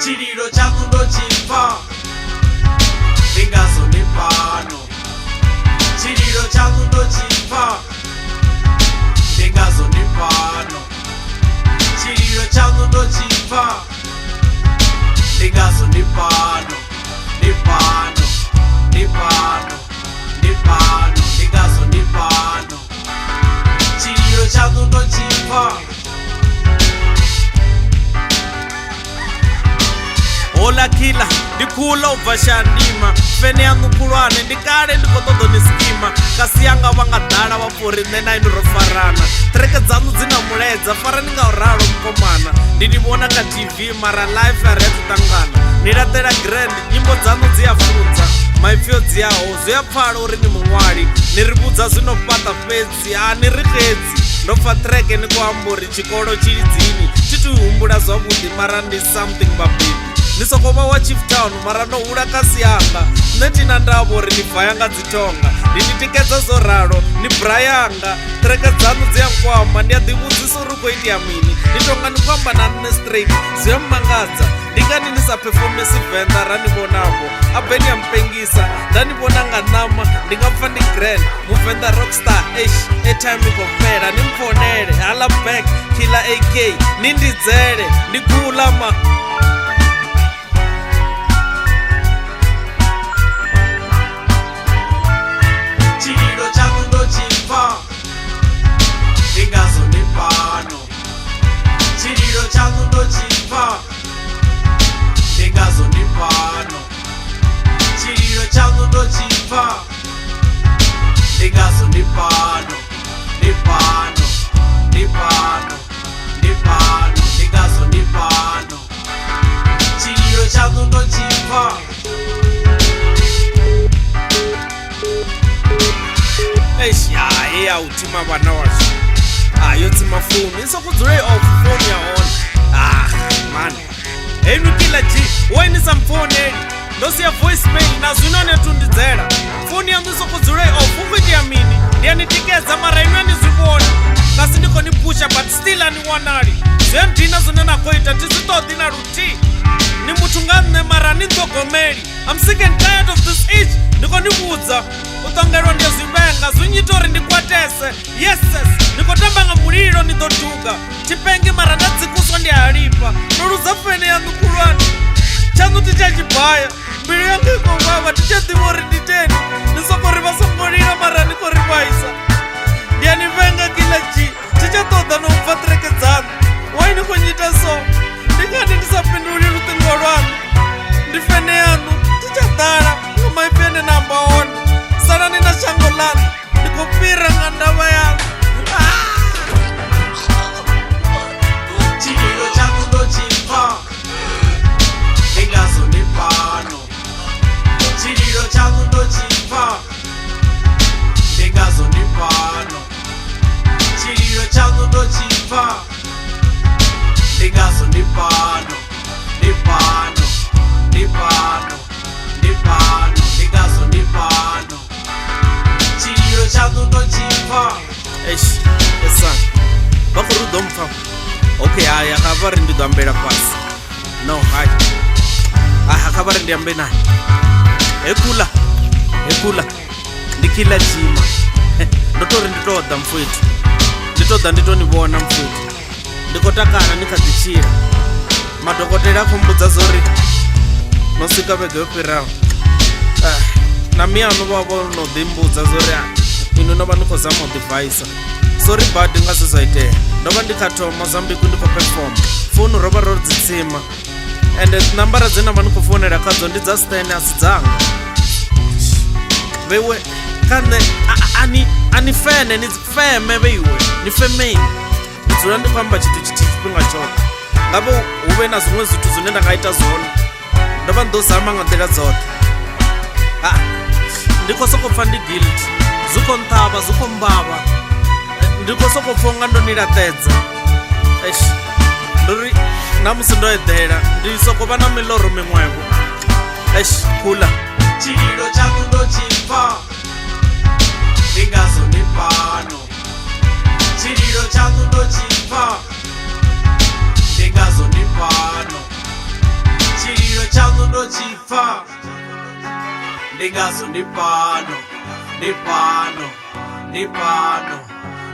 chililo changu ndo chimva lingazo ni pano, chililo changu ndo chimva lingazo ni pano, chililo changu ndo chimva lingazo ni pano, ni pano, ni pano, ni pano, lingazo ni pano, chililo changu ndo chimva. Ola kila ndikula uvashandima fene yangu kulwane ndikale ndikotodo ni skima kasi yanga vangadala vapfuri nena inu rofarana treke dzanu dzina muledza fara ninga uralo mkomana ndinivona ka TV mara life aretu tangana nilatela grand nyimbo dzanu dziyafunza maifyo dziyaho ziyapfala uri ni mungwali niribudza zvinopata fedzi nirikedzi ndofa treke nikuamburi chikolo chili dzini chitihumbula zvavudi mara ndi something babibi nisokova wa Chief Town mara no ula kasi yanga netina ndavo ri nibva yanga dzitonga ndinditikedza zoralo ni bra yanga treke dzanu dziyankwama ndiyadivudziso uri kuitia mini nitonga nikwamba nanine straight ziyammangadza ndingani nisaperformance venda ranivonavo abeni yampengisa ndanivonanga nama ndingapfa ndi grand muvenda rockstar etime ikopera nimfonele hala back kila AK nindidzele ndikulama lingazo ni pano, chililo changu ndo chimva lingazo ni pano, chililo changu ndo chimva lingazo ni pano, ni pano, ni pano, ni pano, lingazo ni pano, chililo changu ndo chimva. Iya utima vana washo yo tsima foni isokudzule off phone yaona man enu kila G wainisa mfoneli ndosiya voicemail nazvinonetundidzela foni yangu isokudzule off ukuitia mini ndiyanitikedza mara inu anizvivona kasi ndikonipusha but still aniwanali zvemdina zonenakoita tizitodina ruti ni mutungamne mara nindogomeli I'm sick and tired of this age ndikonivudza utongerwa ndezvivenga zvinyitori ndikwatese yeses ndikotambanga mulilo nidotuka chipenge mara ndadzikuswa ndihalipa noluza fene yangu kulwana changu tichachibhaya mbilu yangu ikovava tichadhivori nditeni nisokori vasongolila mara nikorivaisa ndiyanivenga kila G tichatoda noubva treke dzanu wainikunyita so ndingati ndisapinduli lutingo lwanu ndifene yanu tichadala nomaifene namba one sana nina shango lanu ndikupira nga ndava yangu chililo changu ndo chimva lingazo ni pano, chililo changu ndo chimva lingazo ni pano, chililo changu ndo chimva lingazo ni pano, ni pano, ni pano, ni pano, lingazo ni pano, chililo changu ndo chimva. esan vakurudomfa okay haya akavari ndidambela pasi no hai akavari ndiyambe naye ekula ndikila chima ndotori nditoda mfwetu nditoda nditonivona mfwetu ndikotakana nikadzichira madhokotera akumbudza zori nosvika vege yoperawo nami anovavo nodimbudza zori ino nova ndikozama kudivhaisa sorry bad ngazvizoitea ndova ndikatoma mozambique ndikoperforma foni rova rodzitsima ende nambara dzenava ndikofonera kadzo ndidzastene asi dzanga veiwe kane ani fene nifeme veiwe nifemei ndidzula ndifamba chiti chipinga choke ngavo huve na zvimwe zvithu zvine ndakaita zvona ndova ndozama nga ndela dzote ndikosokopfa ndigilti zikontava zikombava ndikosokopfonga ndonilatedza ndori namusi ndoedela ndisokova na miloro mimwevo kula chililo changu ndo chimva lingazo ni pano, chililo changu ndo chimva lingazo ni pano, ndingazo ndipano ndipano ndipano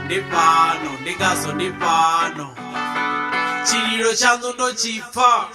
ndipano ndingazo ndipano chililo chanu ndochifa